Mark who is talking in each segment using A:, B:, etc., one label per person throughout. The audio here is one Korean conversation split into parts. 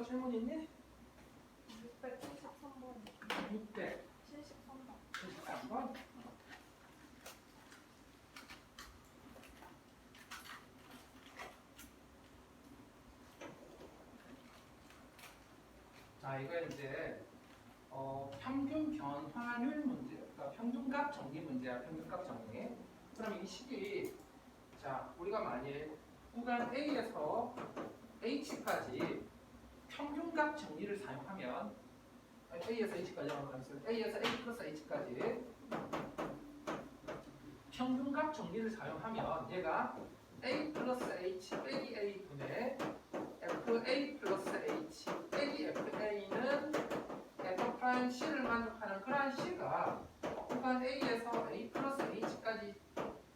A: 질문 있니?
B: 673번.
A: 673번.
B: 73번.
A: 자, 이거 이제 평균 변화율 문제, 그러니까 평균값 정리 문제야. 평균값 정리. 그럼 이 식이 자, 우리가 만일 구간 A에서 H까지 평균값 정리를 사용하면 A에서 H까지 하면 A에서 A 플러스 H까지 평균값 정리를 사용하면 얘가 A 플러스 H 빼기 A 분의 FA 플러스 H 빼기 FA는 F' C를 만족하는 그러한 C가 구간 A에서 A 플러스 H까지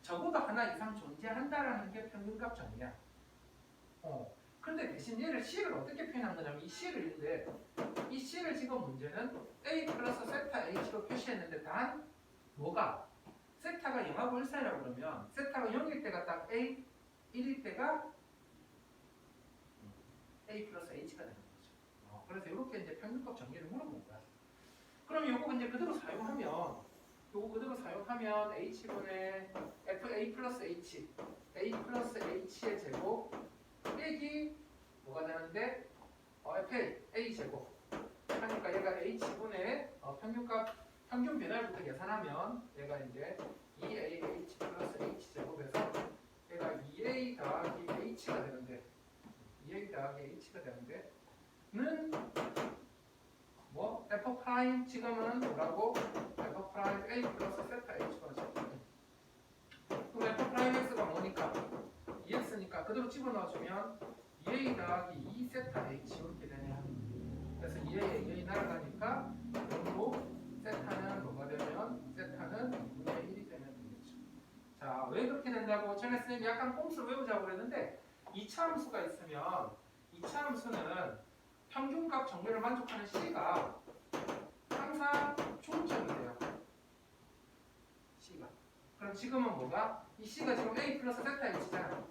A: 적어도 하나 이상 존재한다라는 게 평균값 정리야. 근데 대신 얘를 C를 어떻게 표현한 거냐면 이 C를 이 C를 지금 문제는 A 플러스 세타 H로 표시했는데 단 뭐가 세타가 0하고 1 사이라고 그러면 세타가 0일 때가 딱 A, 1일 때가 A 플러스 H가 되는 거죠. 그래서 이렇게 이제 평균값 정리를 물어본 거야. 그럼 요거 이제 그대로 사용하면 H분의 FA 플러스 H, A 플러스 H의 제곱 빼기 뭐가 되는데 FA, A 제곱 하니까 얘가 H분의 평균 변화율부터 계산하면 얘가 이제 2AH 플러스 H 제곱에서 얘가 2A 더하기 H가 되는데 2A 더하기 H가 되는데 는 뭐 F' 지금은 뭐라고? F' A 플러스 세타 H가 되죠. 그럼 F'X가 뭐니까? 2X니까 그대로 집어넣어주면 2A 더하기 2세타 H 이렇게 되네요. 그래서 2A 날아가니까 그리고 세타는 뭐가 되면 세타는 2분의 1이 되면 되겠죠. 자, 왜 그렇게 된다고? 전에 선생님이 약간 꼼수를 외우자고 그랬는데 2차 함수가 있으면 2차 함수는 평균값 정리를 만족하는 C가 항상 총점이 돼요. C가. 그럼 지금은 뭐가? 이 C가 지금 A 플러스 세타 H잖아.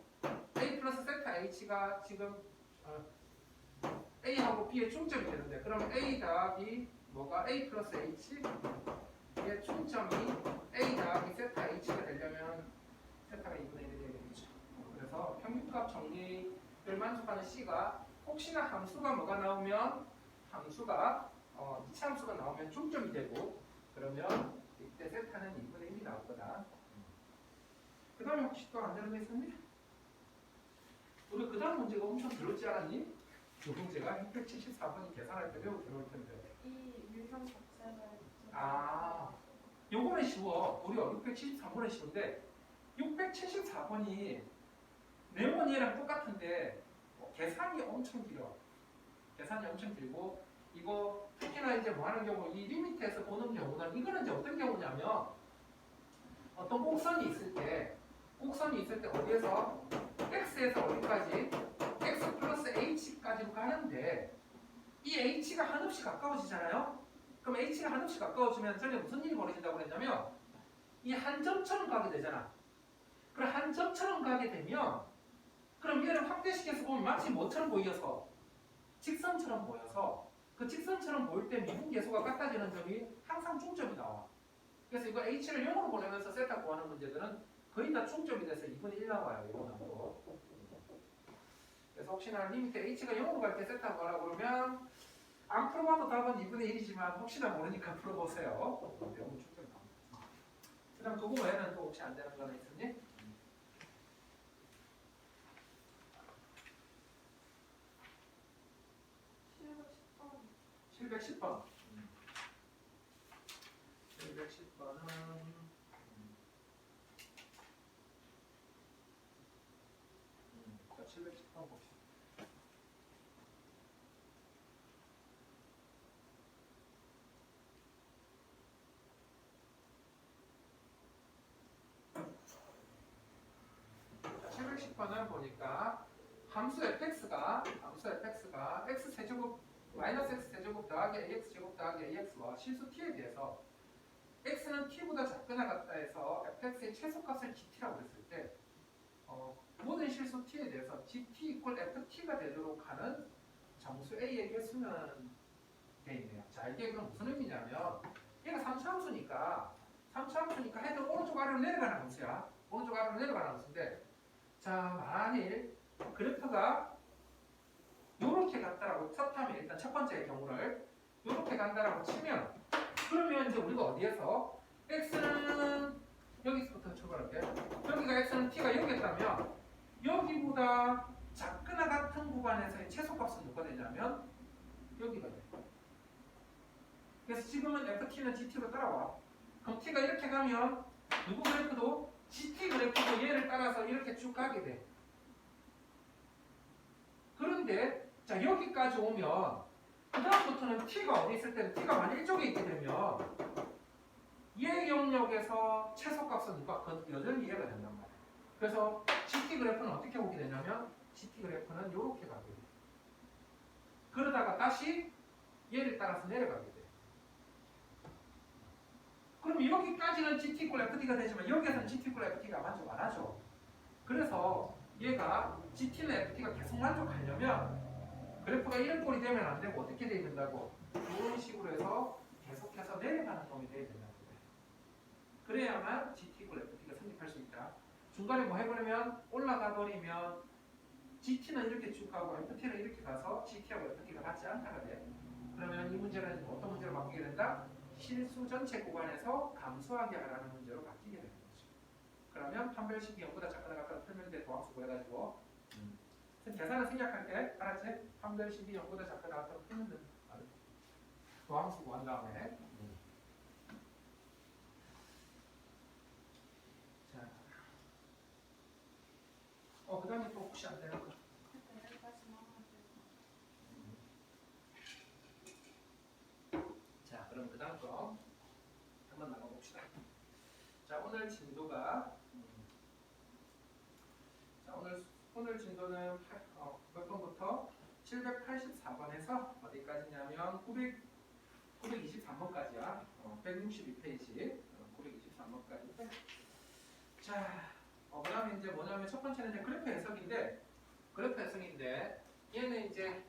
A: A 플러스 세타 H가 지금 A하고 B의 총점이 되는데 그럼 A 더하기 뭐가 A 플러스 H 의 총점이 A 더하기 세타 H가 되려면 세타가 2분의 1이 되겠죠. 그래서 평균값 정리를 만족하는 C가 혹시나 함수가 뭐가 나오면 함수가 2차 함수가 나오면 총점이 되고 그러면 이때 세타는 2분의 1이 나올 거다. 그 다음에 혹시 또 안 되는 거 있었니? 우리 그 다음 문제가 엄청 들었지 않았니? 그 문제가 674번이 계산할 때 매우 들어올 텐데.
B: 이 유형 자체가
A: 요거는 쉬워. 우리가 673번은 쉬운데 674번이 내용은 얘랑 똑같은데 계산이 엄청 길어. 계산이 엄청 길고 이거 특히나 이제 뭐 하는 경우 이 리미트에서 보는 경우는 이거는 이제 어떤 경우냐면 어떤 곡선이 있을 때 어디에서 x에서 어디까지 x 플러스 h까지로 가는데 이 h가 한없이 가까워지잖아요. 그럼 h가 한없이 가까워지면 전에 무슨 일이 벌어진다고 그랬냐면 이 한 점처럼 가게 되잖아. 그럼 한 점처럼 가게 되면 그럼 얘를 확대시켜서 보면 마치 뭐처럼 보여서 직선처럼 보여서 그 직선처럼 보일 때 미분계수가 같아지는 점이 항상 중점이 나와. 그래서 이거 h를 0으로 보내면서 세타 구하는 문제들은 거의 다 중점이 돼서 2분의 1 나와요. 이거는 또. 그래서 혹시나 리미트 h가 0으로 갈 때 세타 구하라고 그러면 안 풀어봐도 답은 2분의 1이지만 혹시나 모르니까 풀어보세요. 대부분 중점이 나옵니다. 그 다음 그거 외에는 또 혹시 안 되는 거는 있었니? 710번. 710번은 710번 봅시다. 자, 710번은 보니까 함수 fx가 x세제곱 마이너스 x세제곱 더하기 ax제곱 더하기 ax와 실수 t에 비해서 x는 t보다 작거나 같다 해서 fx의 최소값을 gt라고 했을 때 모든 실수 t에 대해서 gt 이퀄 ft가 되도록 하는 정수 A에게 쓰면 돼 있네요. 자, 이게 그럼 무슨 의미냐면 얘가 3차함수니까 헤드 오른쪽 아래로 내려가는 함수야. 오른쪽 아래로 내려가는 함수인데 자, 만일 그래프가 요렇게 갔다라고 쳤다면 일단 첫 번째 경우를 요렇게 간다라고 치면 그러면 이제 우리가 어디에서 x는 여기서부터 출발할게. 여기가 x는 t가 여기였다면 여기보다 작거나 같은 구간에서의 최소값은 누가 되냐면 여기가 돼. 그래서 지금은 ft는 gt로 따라와. 그럼 t가 이렇게 가면 누구 그래프도 gt 그래프도 얘를 따라서 이렇게 쭉 가게 돼. 그런데 자 여기까지 오면 그 다음부터는 t가 어디 있을 때는 t가 만약 이쪽에 있게 되면 얘 영역에서 최소값은 누가 여전히 이해가 된단 말이야. 그래서 gt 그래프는 어떻게 오게 되냐면 gt 그래프는 이렇게 가게 돼. 그러다가 다시 얘를 따라서 내려가게 돼. 그럼 여기까지는 gt = ft가 되지만 여기에서는 gt = ft가 만족 안 하죠. 그래서 얘가 gt는 ft가 계속 만족하려면 그래프가 이런 꼴이 되면 안 되고 어떻게 돼야 된다고? 이런 식으로 해서 계속해서 내려가는 놈이 돼야 된다고. 그래야만 GT = FT가 성립할 수 있다. 중간에 뭐 해버리면 올라가 버리면 GT는 이렇게 쭉 가고 FT는 이렇게 가서 GT하고 FT가 같지 않다가 돼. 그러면 이 문제는 어떤 문제로 바뀌게 된다? 실수 전체 구간에서 감소하게 하라는 문제로 바뀌게 되는 거죠. 그러면 판별식이 0보다 작거나 같거나 풀면 돼. 도함수 구해가지고 계산을 생략할게. 알았지? 판별식이 0보다 작거나 같거나 풀면 돼. 도함수 구한 다음에 자, 그 다음에 또 혹시 안 되는 거? 자, 그럼 그 다음 거 한번 나가봅시다. 자, 오늘 진도가 자, 오늘 진도는 몇 번부터 784번에서 어디까지냐면 923번까지야. 162페이지 923번까지. 자, 그 다음에 이제 뭐냐면 첫 번째는 이제 그래프 해석인데 얘는 이제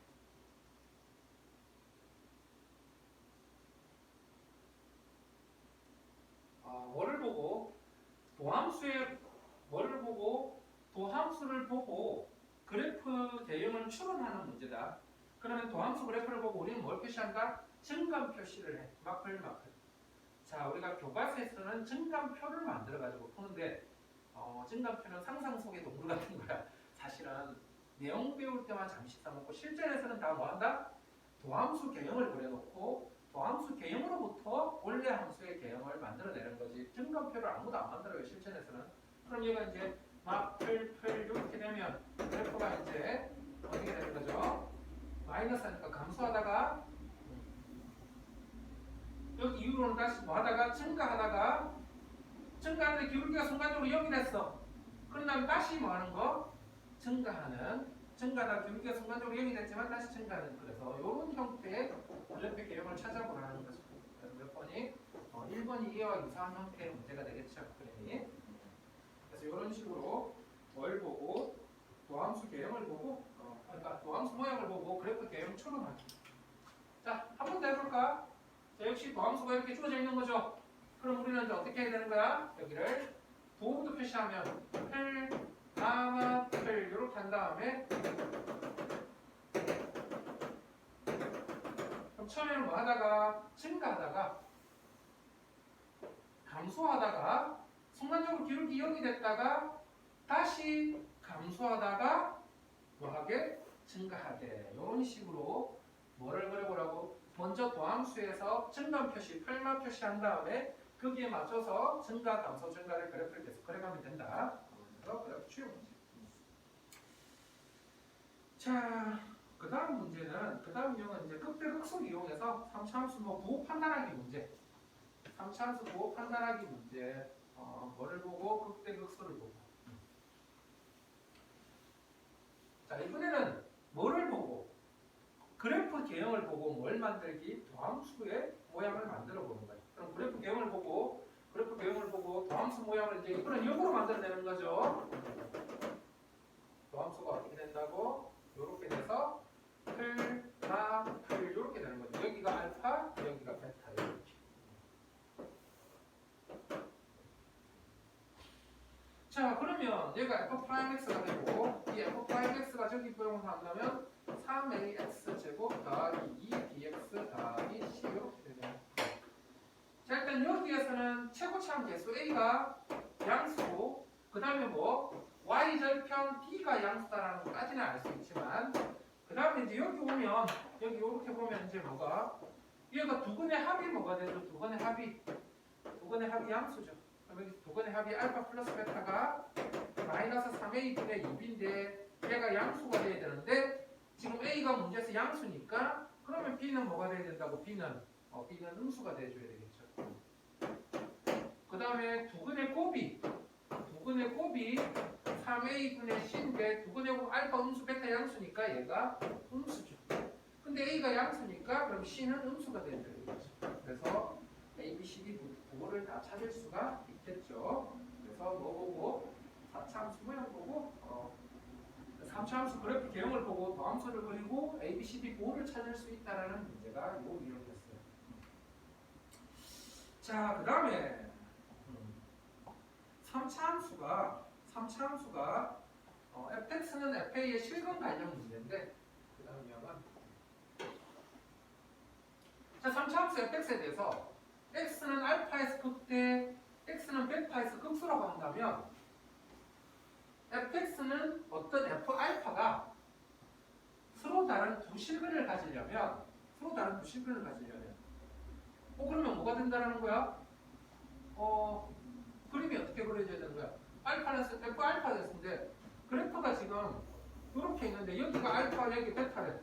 A: 뭐를 보고 도함수를 보고 그래프 대응을 추론하는 문제다. 그러면 도함수 그래프를 보고 우리는 뭘 표시한다? 증감 표시를 해. 마플. 자, 우리가 교과서에서는 증감표를 만들어가지고 푸는데 증감표는 상상 속의 동물 같은 거야. 사실은 내용 배울 때만 잠시 써놓고 실전에서는 다 뭐한다? 도함수 개형을 그려놓고 도함수 개형으로부터 원래 함수의 개형을 만들어내는 거지. 증감표를 아무도 안 만들어요, 실전에서는. 그럼 얘가 이제 마플 이렇게 되면 그래프가 이제 어떻게 되는 거죠? 마이너스 하니까 감소하다가 여기 이후로는 다시 뭐 하다가 증가하는데 기울기가 순간적으로 0이 됐어. 그런 다음에 다시 뭐 하는 거? 증가하다 기울기가 순간적으로 0이 됐지만 다시 증가하는. 그래서 이런 형태의 그래프 개형을 찾아보라는 거죠. 그래서 몇 번이? 1번이 이와 유사한 형태의 문제가 되겠죠. 그러니 그래서 이런 식으로 뭘 보고 도함수 개형을 보고 그러니까 도함수 모양을 보고 그래프 개형 추론하기. 자, 한 번 더 해볼까? 자, 역시 도함수가 이렇게 주어져 있는 거죠. 그럼 우리는 이제 어떻게 해야 되는 거야? 여기를 도움도 표시하면 플, 가마, 플 이렇게 한 다음에 그럼 처음에는 뭐 하다가 증가하다가 감소하다가 순간적으로 기울기 0이 됐다가 다시 감소하다가 뭐하게? 증가하게. 이런 식으로 뭐를 그려보라고? 먼저 도함수에서 증감 표시, 플만 표시한 다음에 거기에 맞춰서 증가, 감소, 증가를 그래프를 계속 그려가면 된다. 그래서 그래프 추려 문제. 자, 그 다음 문제는 그 다음 유형은 이제 극대극소 이용해서 3차함수 부호 판단하기 문제. 3차함수 부호 판단하기 문제. 뭐를 보고? 극대극소를 보고. 자, 이번에는 뭐를 보고? 그래프 개형을 보고 뭘 만들기? 도함수의 모양을 만들어 보는 거예요. 그럼 그래프 개형을 보고 도함수 모양을 이제 이거는 역으로 만들어내는 거죠. 도함수가 어떻게 된다고? 이렇게 돼서 플, 그러면 얘가 f'x가 되고 이 f'x가 저기 포용을 한다면 3ax 제곱 더하기 2bx 더하기 c 이렇게 되네요. 자 일단 여기에서는 최고차항 계수 a가 양수고 그 다음에 뭐 y절편 b가 양수다라는 것까지는 알 수 있지만 그 다음에 이제 여기 오면 여기 이렇게 보면 이제 뭐가 얘가 두근의 합이 뭐가 되죠? 두근의 합이 양수죠. 그럼 여기 두근의 합이 알파 플러스 베타가 마이너스 3a분의 2b인데 얘가 양수가 돼야 되는데 지금 a가 문제에서 양수니까 그러면 b는 뭐가 돼야 된다고? b는 음수가 돼줘야 되겠죠. 그 다음에 두근의 곱이 3a분의 c인데 두근의 곱 알파 음수 베타 양수니까 얘가 음수죠. 근데 a가 양수니까 그럼 c는 음수가 돼줘야 되겠죠. 그래서 a, b, c, d 부호를 다 찾을 수가 있겠죠. 그래서 뭐 보고 4차함수 모양 보고 3차함수 그래프 개형을 보고 더함수를 그리고 a, b, c, d 부호를 찾을 수 있다라는 문제가 요 이론이었어요. 자, 그 다음에 3차함수가 fx는 fa의 실근 관련 문제인데 그 다음 영은 자, 3차함수 fx에 대해서 x는 알파에서 극대, x는 베타에서 극수라고 한다면 fx는 어떤 f알파가 서로 다른 두 실근을 가지려면 그러면 뭐가 된다는 거야? 그림이 어떻게 그려져야 되는 거야? 알파는 f알파 됐는데 그래프가 지금 이렇게 있는데 여기가 알파, 여기 베타래.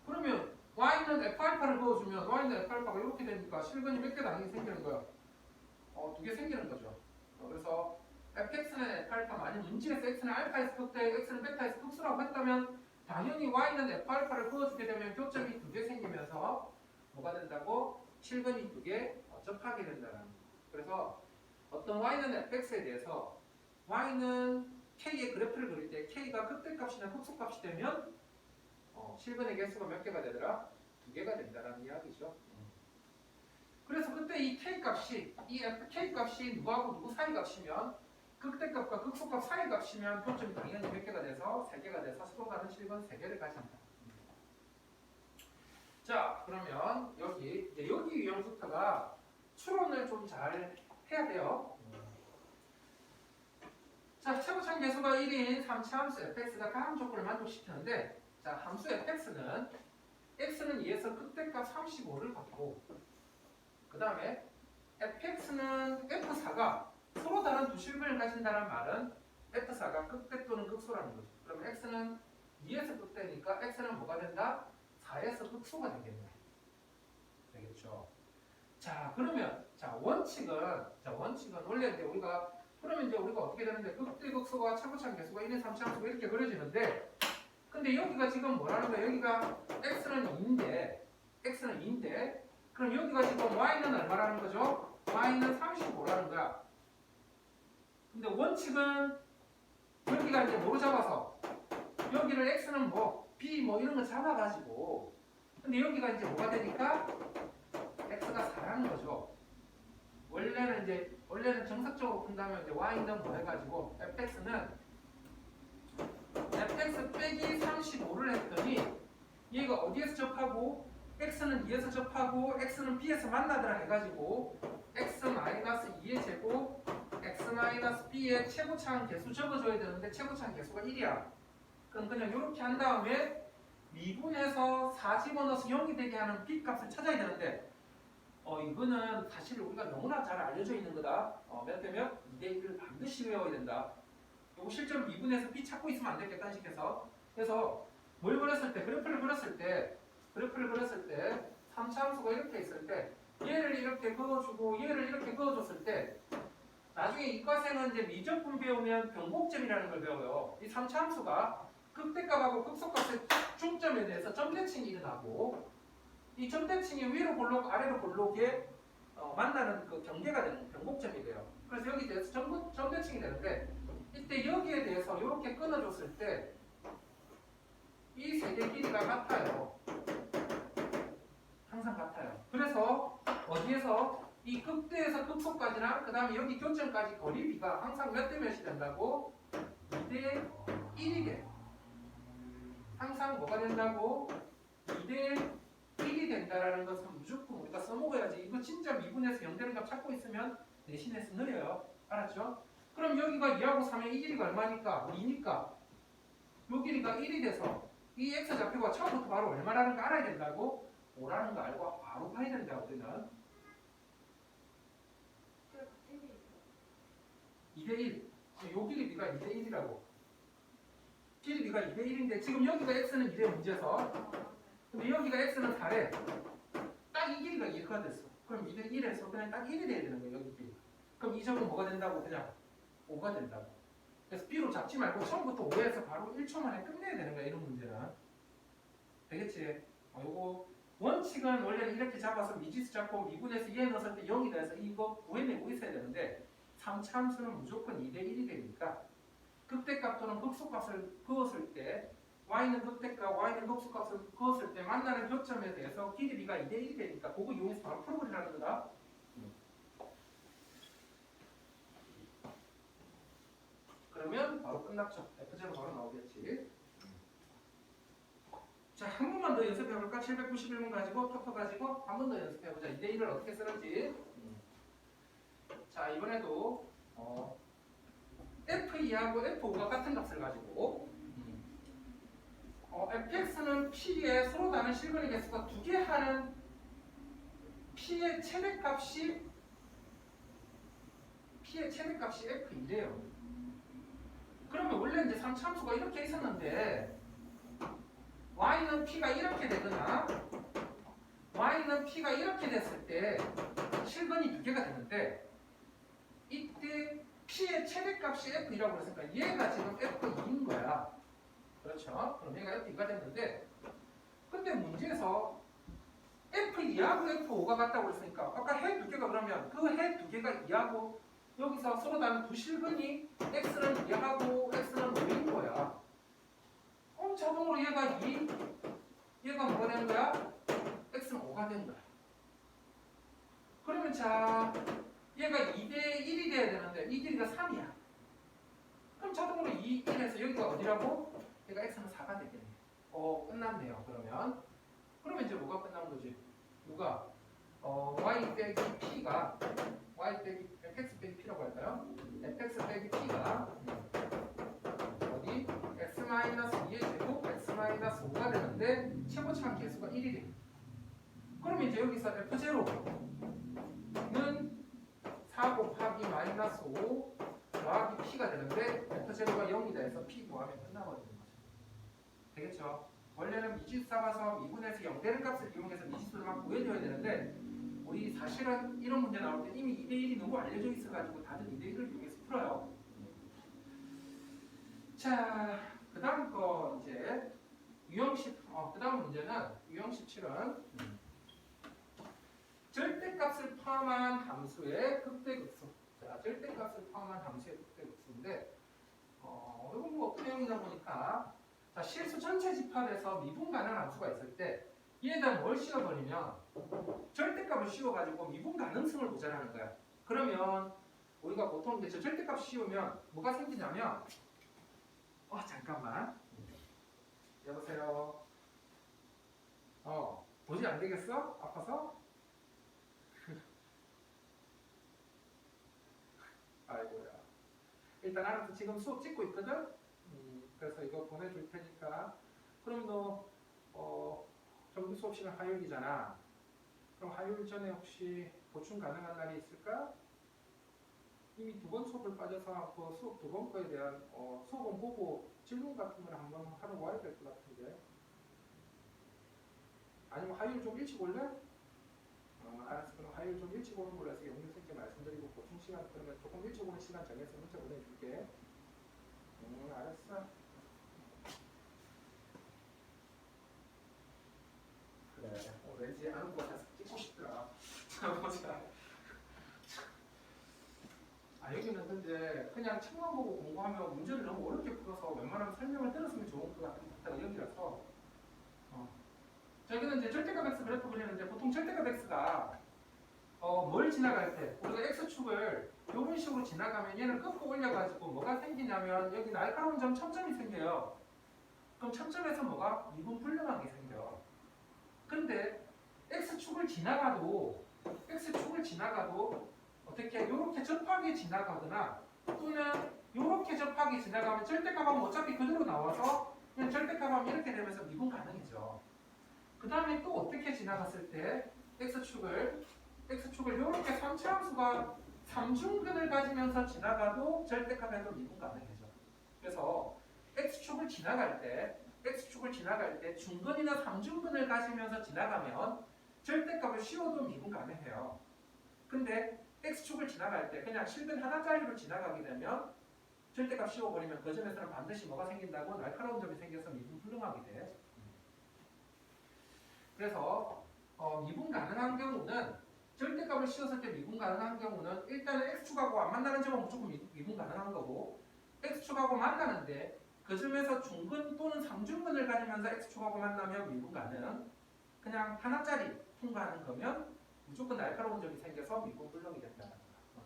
A: 그러면 y는 f알파를 그어주면 y는 f알파가 이렇게 되니까 실근이 몇 개 당연히 생기는 거야? 두 개 생기는 거죠. 그래서 fx는 f알파 아니면 문제에서 x는 알파에서 극대, x는 베타에서 극수라고 했다면 당연히 y는 f알파를 그어주게 되면 교점이 두 개 생기면서 뭐가 된다고? 실근이 두 개 접하게 된다는 거예요. 그래서 어떤 y는 fx에 대해서 y는 k의 그래프를 그릴 때 k가 극대값이나 극소값이 되면 실근의 개수가 몇 개가 되더라? 두 개가 된다라는 이야기죠. 그래서 그때 이 k값이 누구하고 누구 사이 값이면 극대값과 극소값 사이 값이면 교점이 당연히 몇 개가 돼서 세 개가 돼서 서로 다른 실근 세 개를 가진다. 자, 그러면 여기 유형부터가 추론을 좀 잘 해야 돼요. 자, 최고차항 계수가 1인 3차 함수 fx가 다음 조건을 만족시키는데 자, 함수 fx는 x는 2에서 극대값 35를 갖고 그 다음에 fx는 f4가 서로 다른 두 실근을 가진다는 말은 f4가 극대 또는 극소라는 거죠. 그러면 x는 2에서 극대니까 x는 뭐가 된다? 4에서 극소가 되겠네. 되겠죠. 자, 그러면 원칙은 원래 이제 우리가 어떻게 되는데 극대 극소가 최고차항 계수가 1인 3차 함수가 이렇게 그려지는데 근데 여기가 지금 뭐라는 거야? 여기가 x는 2인데 그럼 여기가 지금 y는 얼마라는 거죠? y는 35라는 거야. 근데 원칙은 여기가 이제 뭐로 잡아서 여기를 x는 b 이런 거 잡아가지고 근데 여기가 이제 뭐가 되니까 x가 4라는 거죠. 원래는 정석적으로 푼다면 이제 y는 뭐 해가지고 fx는 fx 빼기 35를 했더니 얘가 어디에서 접하고 x는 2에서 접하고 x는 b에서 만나더라 해가지고 x-2의 제곱 x-b의 최고차항 계수 적어줘야 되는데 최고차항 계수가 1이야. 그럼 그냥 이렇게 한 다음에 미분해서 4 집어넣어서 0이 되게 하는 b 값을 찾아야 되는데 이거는 사실 우리가 너무나 잘 알려져 있는 거다. 몇 대면 2대 1을 반드시 외워야 된다. 이거 실제로 미분해서 b 찾고 있으면 안 되겠다 단식해서. 그래서 뭘 그렸을 때 그래프를 그렸을 때 3차 함수가 이렇게 있을 때 얘를 이렇게 그어주고 얘를 이렇게 그어줬을 때 나중에 이과생은 이제 미적분 배우면 변곡점이라는 걸 배워요. 이 3차 함수가 극대값하고 극소값의 중점에 대해서 점대칭이 일어나고 이 점대칭이 위로 볼록 아래로 볼록에 만나는 그 경계가 되는 변곡점이 돼요. 그래서 여기 대해서 점대칭이 되는데 이때 여기에 대해서 이렇게 끊어줬을 때 이 세 개 길이가 같아요. 항상 같아요. 그래서 어디에서 이 극대에서 극소까지나 그 다음에 여기 교점까지 거리 b가 항상 몇 대 몇이 된다고? 2대 1이 돼. 항상 뭐가 된다고? 2대 1이 된다라는 것은 무조건 우리가 써먹어야지. 이거 진짜 미분에서 0되는 값 찾고 있으면 내신에서 느려요. 알았죠? 그럼 여기가 2하고 3의 이 길이가 얼마니까? 2니까 요 길이가 1이 돼서 이 x 좌표가 처음부터 바로 얼마라는 거 알아야 된다고? 5라는 거 알고 바로 봐야 된다고 우리는. 2대1. 요 길이가 2대1이라고. 길이가 2대1인데 지금 여기가 x는 2대 문제서 근데 여기가 x는 4래. 딱 이 길이가 2가 됐어. 그럼 2대1에서 그냥 딱 1이 돼야 되는 거예요. 여기 길이. 그럼 이 점은 뭐가 된다고? 그냥 5가 된다고. 그래서 b로 잡지 말고 처음부터 5에서 바로 1초 만에 끝내야 되는 거야. 이런 문제는. 되겠지? 요거 원칙은 원래는 이렇게 잡아서 미지수 잡고 미분에서 얘 넣었을 때 0이 돼서 이거 구해내고 있어야 되는데 3차 함수는 무조건 2대1이 되니까 극대값 또는 극소값을 그었을 때 y는 극대값, y는 극소값을 그었을 때 만나는 교점에 대해서 길이 b가 2대1이 되니까 그거 이용해서 바로 풀어버리라는 거다. 그러면 바로 끝났죠. F제로 바로 나오겠지. 자, 한 번만 더 연습해볼까? 791번 가지고 터프 가지고 한 번 더 연습해보자. 2대1을 어떻게 쓰는지. 자, 이번에도 F2하고 F5가 같은 값을 가지고 fx는 p에 서로 다른 실근의 개수가 2개 하는 p의 최대값이 f2래요. 그러면 원래 이제 3차 함수가 이렇게 있었는데 y는 p가 이렇게 되거나 y는 p가 이렇게 됐을 때 실근이 2개가 되는데 이때 p의 최대값이 f2라고 그랬으니까 얘가 지금 f2인 거야. 그렇죠? 그럼 얘가 f2가 됐는데 근데 문제에서 f2하고 f5가 같다고 그랬으니까 아까 해 2개가 그러면 그 해 2개가 2하고 여기서 서로 다른 두 실근이 x는 2하고 x는 5인 거야. 그럼 자동으로 얘가 2, 얘가 뭐가 되는 거야? x는 5가 되는 거야. 그러면 자, 얘가 2대 1이 돼야 되는데 이 길이가 3이야. 그럼 자동으로 2, 1에서 여기가 어디라고? 얘가 x는 4가 되겠네. 끝났네요. 그러면 이제 뭐가 끝난 거지? 누가? y 빼기 p가 y 빼기 fx 빼기 p라고 할까요? fx 빼기 p가 어디? x-2의 제곱 x-5가 되는데 최고치만 개수가 1이래. 그러면 이제 여기서 f0는 4 곱하기 마이너스 5 더하기 p가 되는데 f0가 0이다 해서 p 구하면 끝나버리는 거죠. 되겠죠? 원래는 미지수 삼아서 미분에서 0되는 값을 이용해서 미지수를 막 구해줘야 되는데 우리 사실은 이런 문제 나올 때 이미 2대1이 너무 알려져 있어가지고 다들 2대1을 이용해서 풀어요. 자, 그 다음 거 이제 유형 10, 그 다음 문제는 유형 17은 절대값을 포함한 함수의 극대극수. 자, 절대값을 포함한 함수의 극대극수인데 이건 뭐 어떤 내용이다 보니까 자, 실수 전체 집합에서 미분 가능한 함수가 있을 때 얘에다 뭘 씌워버리면 절대값을 씌워가지고 미분 가능성을 보자라는 거야. 그러면 우리가 보통 이제 저 절대값 씌우면 뭐가 생기냐면 잠깐만 여보세요. 도저히 안 되겠어? 아파서? 아이고야. 일단 알아서 지금 수업 찍고 있거든? 그래서 이거 보내줄 테니까. 그럼 너 정규 수업 시간 화요일이잖아. 그럼 화요일 전에 혹시 보충 가능한 날이 있을까? 이미 2번 수업을 빠져서 그 수업 2번 거에 대한 수업은 보고 질문 같은 걸 한번 하러 와야 될 것 같은데. 아니면 화요일 좀 일찍 올래? 알았어. 그럼 화요일 좀 일찍 오는 걸로 해서 영유 선생님께 말씀드리고 보충 시간 그러면 조금 일찍 오는 시간 정해서 문자 보내줄게. 알았어. 그래. 왠지 아는 거 같아서 찍고 싶더라. 보자. 여기는 근데 그냥 책만 보고 공부하면 문제를 너무 어렵게 풀어서 웬만하면 설명을 들었으면 좋은 것 같은 여기라서 자, 여기는 이제 절대값 x 그래프 그리는데 보통 절대값 x가 뭘 지나갈 때 우리가 x축을 이런 식으로 지나가면 얘는 꺾고 올려가지고 뭐가 생기냐면 여기 날카로운 점 첨점이 생겨요. 그럼 첨점에서 뭐가 미분불능하게 생겨. 근데 x축을 지나가도 어떻게 이렇게 접하게 지나가거나 또는 이렇게 접하게 지나가면 절대값하면 어차피 그대로 나와서 그냥 절대값하면 이렇게 되면서 미분 가능해져. 그 다음에 또 어떻게 지나갔을 때 x축을 이렇게 3차 함수가 삼중근을 가지면서 지나가도 절대값에도 미분 가능해져. 그래서 x축을 지나갈 때 중근이나 삼중근을 가지면서 지나가면 절대값을 씌워도 미분 가능해요. 근데 x축을 지나갈 때 그냥 실근 하나짜리로 지나가게 되면 절대값 씌워버리면 그 점에서는 반드시 뭐가 생긴다고? 날카로운 점이 생겨서 미분 불능하게 돼. 그래서 미분 가능한 경우는 절대값을 씌웠을 때 미분 가능한 경우는 일단은 x축하고 안 만나는 점은 무조건 미분 가능한 거고 x축하고 만나는데 그 점에서 중근 또는 삼중근을 가지면서 x축하고 만나면 미분 가능. 그냥 하나짜리 통과하는 거면 무조건 날카로운 점이 생겨서 미분 불능이 된다는 거야.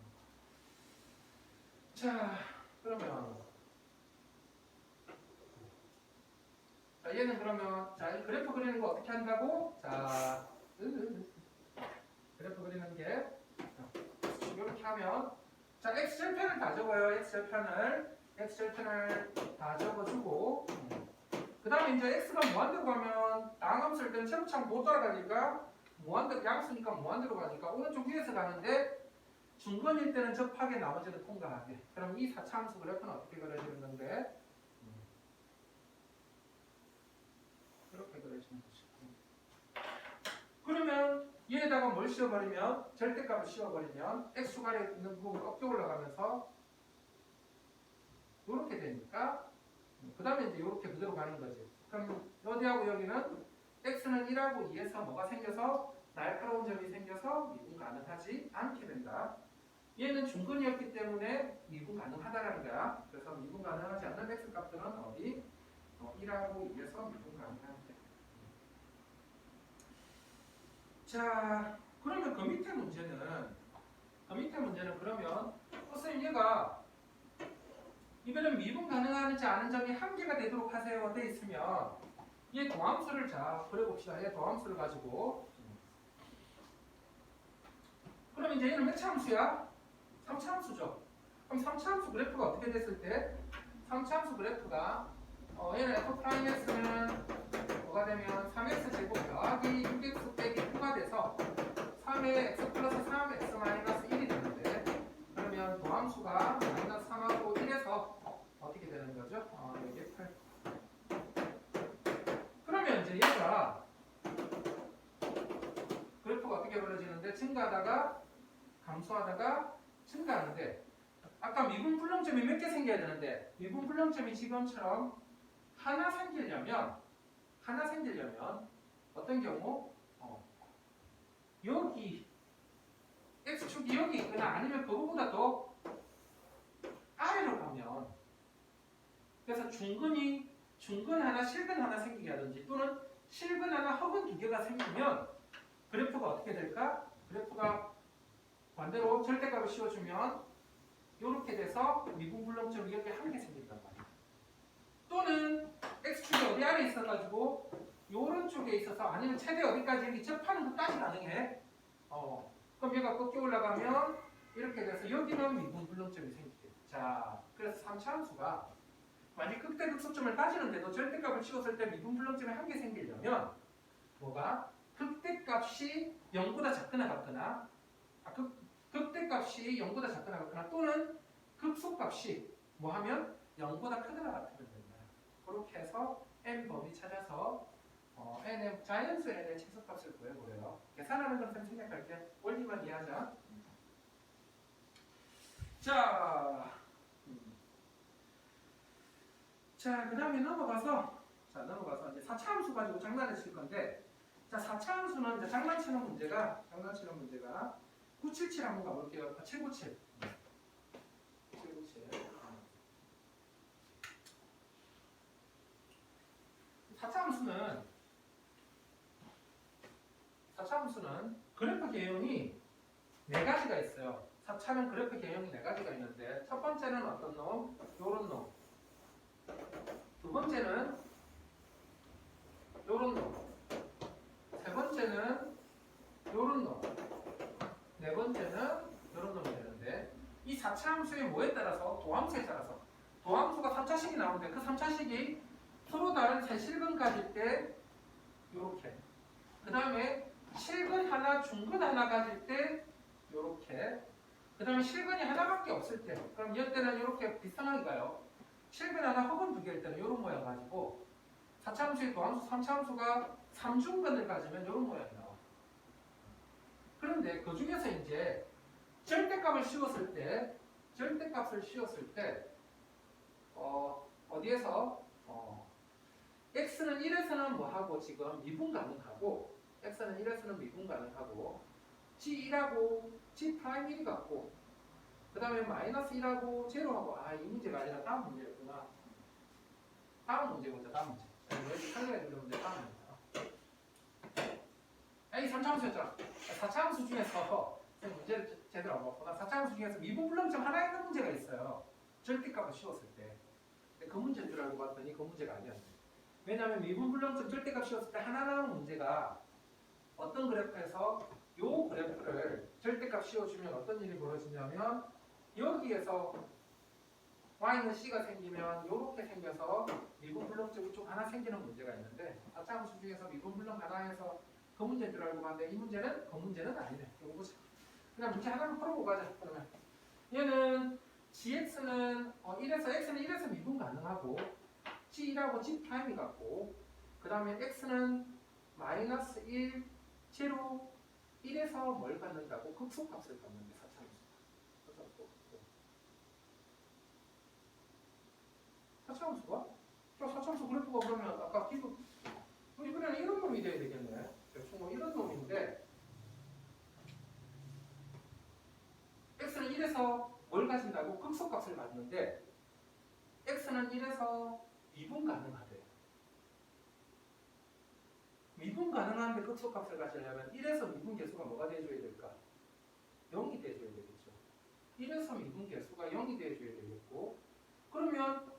A: 자, 그러면 자, 얘는 그러면 자, 그래프 그리는 거 어떻게 한다고? 자, 그래프 그리는 게 이렇게 하면 자, x절편을 다 적어요. x절편을 다 적어주고 그 다음에 이제 x가 무한대로 가면 다항함수일 때는 세로창 못 따라가니까 무한대로 양수니까 무한대로 가니까 오른쪽 위에서 가는데 중근일 때는 접하게 나머지는 통과하게. 그럼 이 4차 함수 그래프는 어떻게 그려지는 건데? 이렇게 그려지는 것이고. 그러면 얘에다가 뭘 씌워버리면 절대값을 씌워버리면 x축 아래에 있는 부분 꺾여 올라가면서 이렇게 되니까 그 다음에 이제 이렇게 그대로 가는 거지. 그럼 여기하고 여기는 x는 1하고 2에서 뭐가 생겨서 날카로운 점이 생겨서 미분 가능하지 않게 된다. 얘는 중근이었기 때문에 미분 가능하다라는 거야. 그래서 미분 가능하지 않는 x 값들은 어디? 1하고 2에서 미분 가능한데. 자, 그러면 그 밑에 문제는 그러면 선생님 얘가 이번엔 미분 가능하지 않은 점이 한 개가 되도록 하세요 돼 있으면 얘 도함수를 자 그려봅시다. 얘 도함수를 가지고 그러면 이제 얘는 몇 차 함수야? 3차 함수죠. 그럼 3차 함수 그래프가 어떻게 됐을 때 3차 함수 그래프가 얘는 f's는 뭐가 되면 3x 제곱 더하기 6x 빼기 9가 돼서 3에 x 플러스 3x 마이너스 1이 되는데 그러면 도함수가 마이너스 3하고 1에서 어떻게 되는 거죠? 여기 8. 그러면 이제 얘가 그래프가 어떻게 그려지는데 증가하다가 감소하다가 증가하는데 아까 미분 불능점이 몇 개 생겨야 되는데 미분 불능점이 지금처럼 하나 생기려면 어떤 경우 여기 x축이 여기 있거나 아니면 그거보다 더 아래로 가면 그래서 중근 하나 실근 하나 생기게 하든지 또는 실근 하나 허근 두 개가 생기면 그래프가 어떻게 될까? 그래프가 반대로 절대값을 씌워주면 이렇게 돼서 미분 불능점이 이렇게 한 개 생긴단 말이야. 또는 x축이 어디 아래 있어가지고 요런 쪽에 있어서 아니면 최대 어디까지 이렇게 접하는 것까지 가능해. 그럼 얘가 꺾여 올라가면 이렇게 돼서 여기는 미분 불능점이 생기게. 자, 그래서 3차 함수가 만약 극대극소점을 따지는데도 절대값을 씌웠을 때 미분 불능점이 한 개 생기려면 뭐가? 극대값이 0보다 작거나 같거나 극대값이 0보다 작거나 같거나 또는 극소값이 뭐 하면 0보다 크거나 같으면 된다. 그렇게 해서 n 범위 찾아서 n의 자연수 n의 최소값을 구해보래요. 계산하는 건 좀 생략할게. 원리만 이해하자. 자, 그 다음에 넘어가서 이제 4차 함수 가지고 장난을 칠 건데, 자, 4차 함수는 이제 장난치는 문제가 977 한번 가볼게요. 797. 797. 4차 함수는 그래프 개형이 차는 그래프 개형이 네 가지가 있는데 첫 번째는 어떤 놈? 요런 놈. 두 번째는 요런 놈. 세 번째는 요런 놈. 네 번째는 요런 놈이 되는데 이 4차 함수의 뭐에 따라서? 도함수에 따라서. 도함수가 3차식이 나오는데 그 3차식이 서로 다른 세 실근 가질 때 요렇게. 그 다음에 실근 하나, 중근 하나 가질 때 요렇게. 그 다음에 실근이 하나밖에 없을 때 그럼 이때는 이렇게 비슷하게 가요. 실근 하나 혹은 두 개일 때는 이런 모양 가지고 4차 함수의 도함수, 3차 함수가 3중근을 가지면 이런 모양이 나와. 그런데 그 중에서 이제 절대값을 씌웠을 때 어디에서 x는 1에서는 뭐하고 지금 미분 가능하고 x는 1에서는 미분 가능하고 g1하고 g'1이 같고 그 다음에 마이너스 1하고 제로하고 이 문제가 아니라 다음 문제였구나. 다음 문제 보자. 다음 문제. 여기 살려야 되는 문제 다음 문제. 이 3차 함수였잖아. 4차 함수 중에서 문제를 제대로 안 봤구나. 4차 함수 중에서 미분 불능점 하나 있는 문제가 있어요. 절대값을 씌웠을 때. 근데 그 문제인 줄 알고 봤더니 그 문제가 아니었네. 왜냐하면 미분 불능점 절대값 씌웠을 때 하나 나오는 문제가 어떤 그래프에서 요 그래프를 절대값 씌워주면 어떤 일이 벌어지냐면 여기에서 y는 c가 생기면 요렇게 생겨서 미분 불능점 쪽 하나 생기는 문제가 있는데 4차 함수 중에서 미분 불능 하나에서 그 문제인 줄 알고 봤는데 이 문제는 그 문제는 아니네. 이거 보자. 그냥 문제 하나만 풀어보고 가자. 그러면 얘는 gx는 1에서 x는 1에서 미분 가능하고 g1하고 g''이 같고 그 다음에 x는 마이너스 1, 제로 1에서 뭘 갖는다고? 극소값을 갖는데 4차 함수가. 4차 함수가? 저 4차 함수 그래프가 그러면 아까 기도 이번에는 이런 놈이 돼야 되겠네. 대충 뭐 이런 놈인데 x는 1에서 뭘 가진다고? 극소값을 갖는데 x는 1에서 미분 가능하대. 미분 가능한데 극소값을 가지려면 1에서 미분 개수가 뭐가 돼줘야 될까? 0이 돼줘야 되겠죠. 1에서 미분 개수가 0이 돼줘야 되겠고 그러면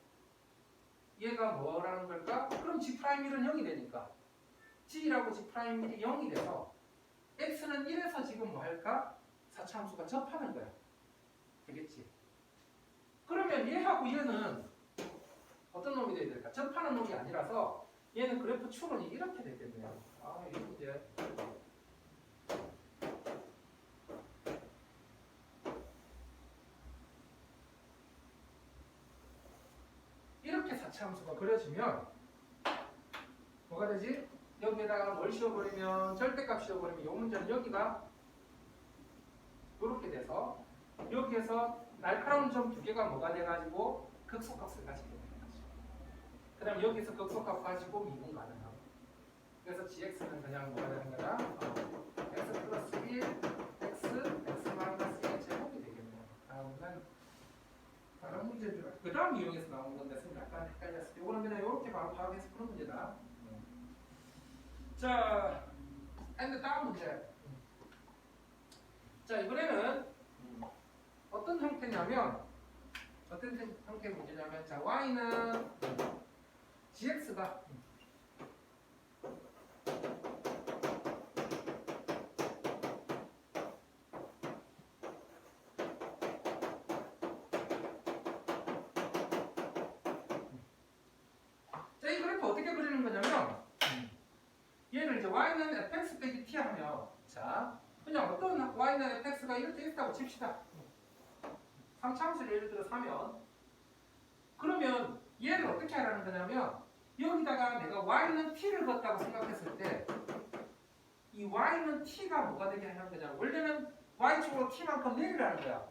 A: 얘가 뭐라는 걸까? 그럼 G'1은 0이 되니까 G라고 G'1이 0이 돼서 X는 1에서 지금 뭐 할까? 4차 함수가 접하는 거야. 되겠지? 그러면 얘하고 얘는 어떤 놈이 돼야 될까? 접하는 놈이 아니라서 얘는 그래프 추론이 이렇게 되겠네요. 이 문제. 이렇게 4차 함수가 그려지면 뭐가 되지? 여기에다가 뭘 씌워버리면 절대값 씌워버리면 이 문제는 여기가 이렇게 돼서 여기에서 날카로운 점 두 개가 뭐가 돼가지고 극소값을 가지게 되는 거죠. 그 다음 여기서 극소값 가지고 미분 가능하고 그래서 gx는 그냥 뭐가 되는 거다? x 플러스 1, x 마이너스 1 제곱이 되겠네요. 다음은 다른 문제인 줄 알고 그 다음 이용해서 나온 건데 선생님 약간 헷갈렸어요. 이거는 그냥 이렇게 바로 파악해서 푸는 문제다. 자, 근데 다음 문제. 자, 이번에는 어떤 형태냐면 어떤 형태의 문제냐면 자, y는 gx가 자, 이 그래프 어떻게 그리는 거냐면 얘를 이제 y는 fx 빼기 t 하면 자, 그냥 어떤 y는 fx가 이렇게 있다고 칩시다. 3차 함수를 예를 들어 사면 그러면 얘를 어떻게 하라는 거냐면 여기다가 내가 y는 t를 걷다고 생각했을 때 이 y는 t가 뭐가 되게 하는 거냐 원래는 y축으로 t만큼 내리라는 거야.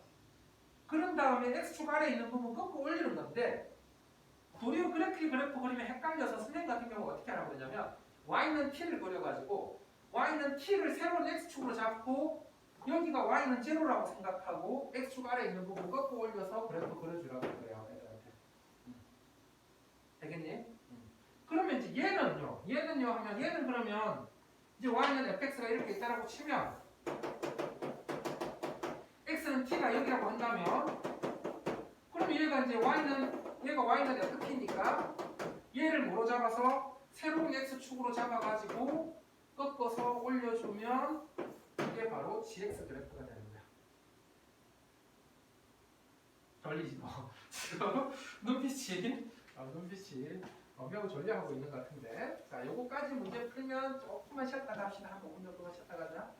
A: 그런 다음에 x축 아래에 있는 부분 꺾고 올리는 건데 도리어 그래프 그리면 헷갈려서 선생님 같은 경우 어떻게 하라고 그러냐면 y는 t를 그려가지고 y는 t를 새로운 x축으로 잡고 여기가 y는 제로라고 생각하고 x축 아래에 있는 부분 꺾고 올려서 그래프 그려주라고 그래요. 애들한테. 되겠니? 그러면 이제 얘는요 하면 얘는 그러면 이제 y는 fx가 이렇게 있다라고 치면 x는 t가 X가 여기라고 한다면 그럼 얘가 Y는 FT니까 얘를 뭐로 잡아서 새로운 X축으로 잡아가지고 꺾어서 올려주면 이게 바로 GX 그래프가 되는 거야. 졸리지 너. 지금 눈빛이 매우 졸려하고 있는 것 같은데. 자, 요거까지 문제 풀면 조금만 쉬었다가 합시다. 한 5분 정도만 쉬었다가 하자.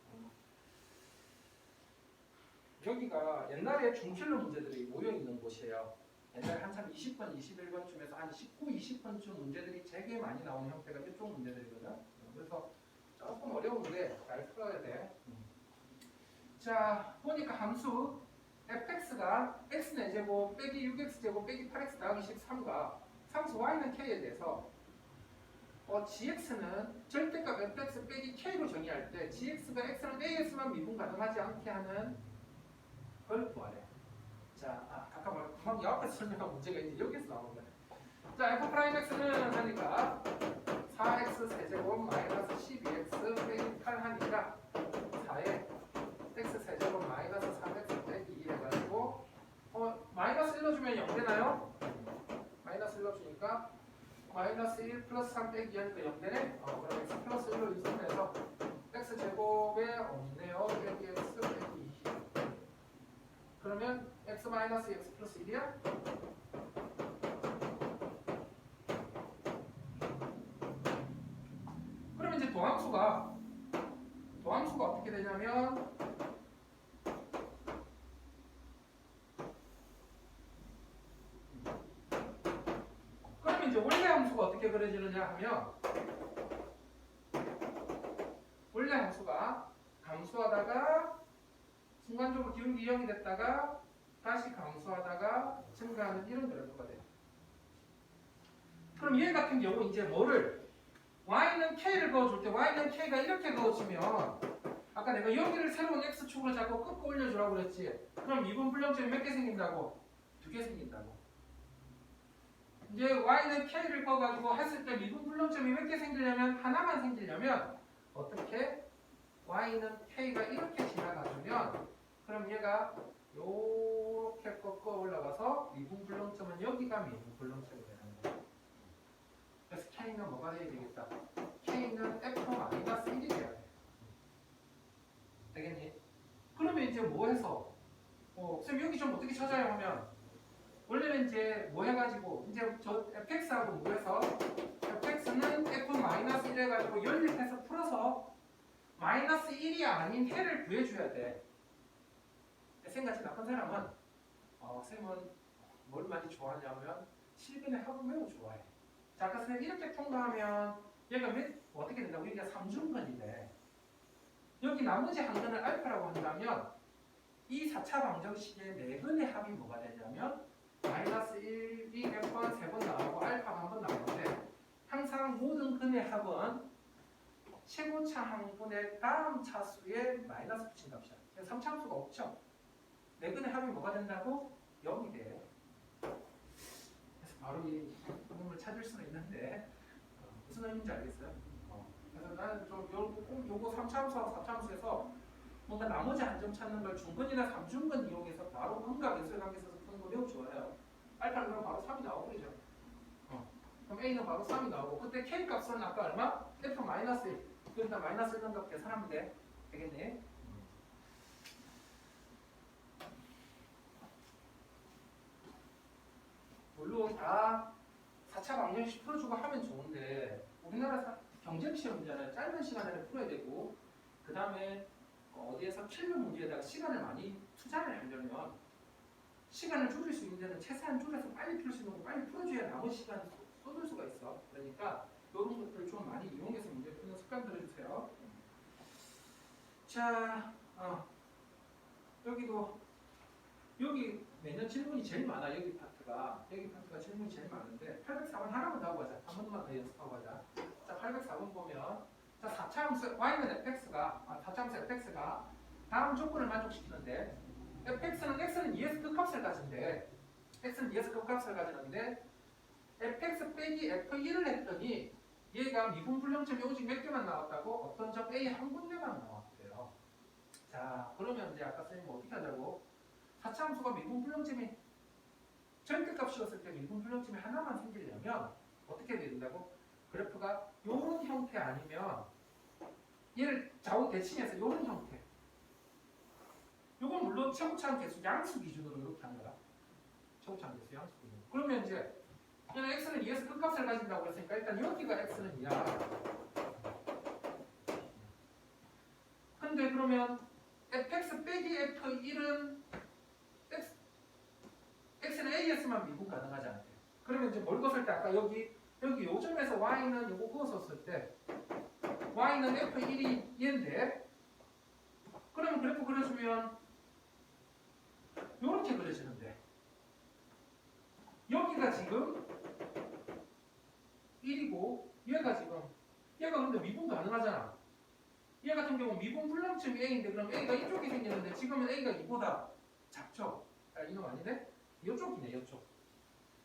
A: 여기가 옛날에 중킬로 문제들이 모여 있는 곳이에요. 옛날에 한참 20번, 21번쯤에서 한 19, 20번쯤 문제들이 되게 많이 나오는 형태가 이쪽 문제들이거든. 그래서 조금 어려운데 잘 풀어야 돼. 자, 보니까 함수 fx가 x는 제곱 빼기 6x제곱 빼기 8x 더하기 13과 함수 y는 k에 대해서 gx는 절대값 fx 빼기 k로 정의할 때 gx가 x는 as만 미분 가능하지 않게 하는 걸 구하래. 자, 잠깐만, 방금 옆에서 설명한 문제가 이제 여기서 나오는 거야. 자, f 프라임 x는 하니까 4x 세제곱 마이너스 12x 빼기 8 하니까 4에 x 세제곱 마이너스 3x 빼기 2 해가지고 마이너스 1 넣어주면 0 되나요? 마이너스 1 넣어주니까 마이너스 1 플러스 3 빼기 2 하니까 0 되네? 그럼 x 플러스 1로 이동해서 x 제곱에 없네요. 빼기 x 빼기 2 그러면 x 마이너스 x 플러스 1이야? 그러면 이제 도함수가 어떻게 되냐면 그러면 이제 원래 함수가 어떻게 그려지느냐 하면 원래 함수가 감소하다가 순간적으로 기울기 0이 됐다가 다시 감소하다가 증가하는 이런 그래프가 돼요. 그럼 얘 같은 경우 이제 뭐를 y는 k를 그어줄 때 y는 k가 이렇게 그어지면 아까 내가 여기를 새로운 x축으로 잡고 꺾어 올려주라고 그랬지. 그럼 미분 불량점이 몇 개 생긴다고? 2개 생긴다고. 이제 y는 k를 그어가지고 했을 때 미분 불량점이 몇 개 생기려면 하나만 생기려면 어떻게? y는 k가 이렇게 지나가주면 그럼 얘가 요렇게 꺾어 올라가서 미분 불량점은 여기가 미분 불량점이 되는 거예요. 그래서 k는 뭐가 돼야 되겠다? k는 f-1이 돼야 돼. 되겠니? 그러면 이제 뭐 해서 쌤 여기 좀 어떻게 찾아야 하면 원래는 이제 뭐 해가지고 이제 저 fx하고 뭐 해서 fx는 f-1 해가지고 연립해서 풀어서 마이너스 1이 아닌 해를 구해줘야 돼. 쌤같이 나쁜 사람은 쌤은 뭘 많이 좋아하냐면 실근의 합을 매우 좋아해. 자, 아까 쌤 이렇게 통과하면 얘가 어떻게 된다고? 여기가 3중근인데 여기 나머지 한 근을 알파라고 한다면 이 4차 방정식의 네 근의 합이 뭐가 되냐면 마이너스 1이 몇 번, 3번 나오고 알파가 한 번 나오는데 항상 모든 근의 합은 최고차 항분의 다음 차수에 마이너스 붙인 값이야. 3차함수가 없죠. 네 근의 합이 뭐가 된다고? 0이 돼. 그래서 바로 이 놈을 찾을 수는 있는데 무슨 의미인지 알겠어요? 그래서 나는 좀 요거 3차함수하고 4차함수에서 뭔가 나머지 한 점 찾는 걸 중근이나 3중근 이용해서 바로 근과 변수의 관계에서 푸는 거 매우 좋아해요. 알파는 그럼 바로 3이 나오죠. 그럼 A는 바로 3이 나오고 그때 K 값은 아까 얼마? F-1 그러니까 마이너스 1 값 계산하면 돼. 되겠니? 물론 다 4차 방정식 풀어주고 하면 좋은데 우리나라 경쟁시험 문제는 짧은 시간에 풀어야 되고 그 다음에 어디에서 킬러 문제에다가 시간을 많이 투자를 하려면 시간을 줄일 수 있는 데는 최대한 줄여서 빨리 풀 수 있는 거 빨리 풀어줘야 나머지 시간을 쏟을 수가 있어. 그러니까 이런 것들을 좀 많이 이용해서 문제 푸는 습관 들여주세요. 자, 여기 매년 질문이 제일 많아. 여기 파트가 질문이 제일 많은데 804번 하나만 더 하고 가자. 한 번만 더 연습하고 가자. 자, 804번 보면 자 4차함수 y는 fx가 4차함수 fx가 다음 조건을 만족시키는데 fx는 x는 2에서 극값을 가진대. x는 2에서 극값을 가지는데 fx 빼기 f1을 했더니 얘가 미분 불량점이 오직 몇 개만 나왔다고? 어떤 점 A 한 군데만 나왔대요. 자, 그러면 이제 아까 선생님 어떻게 하자고? 하차함수가 미분불량점이 절대값이었을 때 미분불량점이 하나만 생기려면 어떻게 돼야 된다고? 그래프가 이런 형태 아니면 얘를 좌우 대칭해서 이런 형태. 이건 물론 최고차항 계수 양수 기준으로 이렇게 하는 거야. 최고차항 계수 양수 기준. 그러면 이제 얘는 x는 2에서 끝값을 가진다고 했으니까 일단 여기가 x는 2야. 근데 그러면 fx 빼기 f1은 x는 as만 미분 가능하지 않대. 그러면 이제 뭘 걷을 때 아까 여기 요점에서 y는 요거 그었었을 때 y는 f1이 얘인데 그러면 그래프 그려주면 요렇게 그려지는데 여기가 지금 1이고 얘가 근데 미분 가능하잖아. 얘 같은 경우 미분 불량점이 a인데 그럼 a가 이쪽이 생기는데 지금은 a가 2보다 작죠? 아 이놈 아니네? 이쪽이네 이쪽.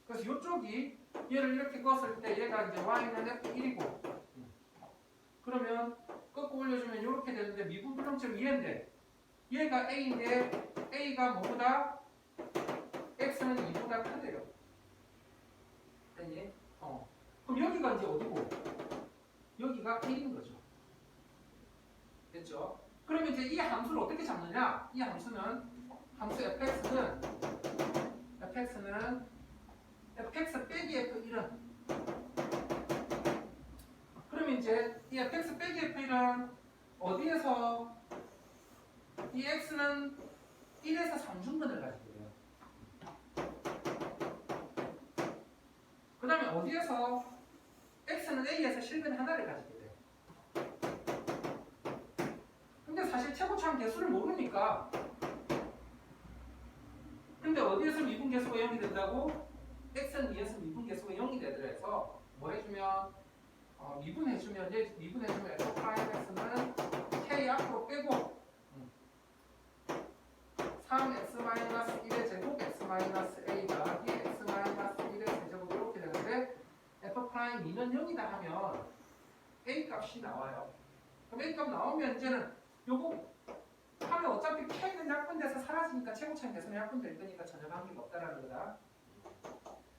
A: 그래서 이쪽이 얘를 이렇게 껐을 때 얘가 이제 y는 f1이고 그러면 꺾어 올려주면 이렇게 되는데 미분 불량점이 얘인데 얘가 a인데 a가 뭐보다 x는 2보다 크대요. 됐니? 그럼 여기가 이제 어디고? 여기가 1인 거죠. 됐죠? 그러면 이제 이 함수를 어떻게 잡느냐? 이 함수는 함수 fx는 fx 빼기 f1은 그러면 이제 이 fx 빼기 f1은 어디에서 이 x는 1에서 3중근을 가지게 돼요. 그 다음에 어디에서 x는 a에서 실근 하나를 가지게 돼요. 근데 사실 최고차항 개수를 모르니까 근데 어디에서 미분 개수가 0이 된다고? x는 2에서 미분 개수가 0이 되더라서 뭐 해주면 미분해주면 f 프라임 x는 k 앞으로 빼고 3x-1의 제곱 x-a가 2x-1의 세제곱 이렇게 되는데 f 프라임 2는 0이다 하면 a 값이 나와요. 그럼 a 값 나오면 이제는 요거 하면 어차피 k는 약분돼서 사라지니까 최고차항 개수는 약분될 거니까 전혀 관계가 없다라는 거다.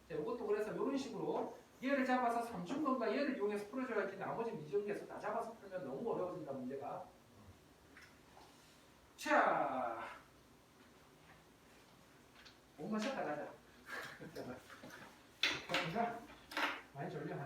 A: 자, 요것도 그래서 이런 식으로 얘를 잡아서 3중근과 얘를 이용해서 풀어줘야지 나머지 미지원계수 다 잡아서 풀면 너무 어려워진다 문제가. 자, 목만 쉬었다 가자. 많이 졸려.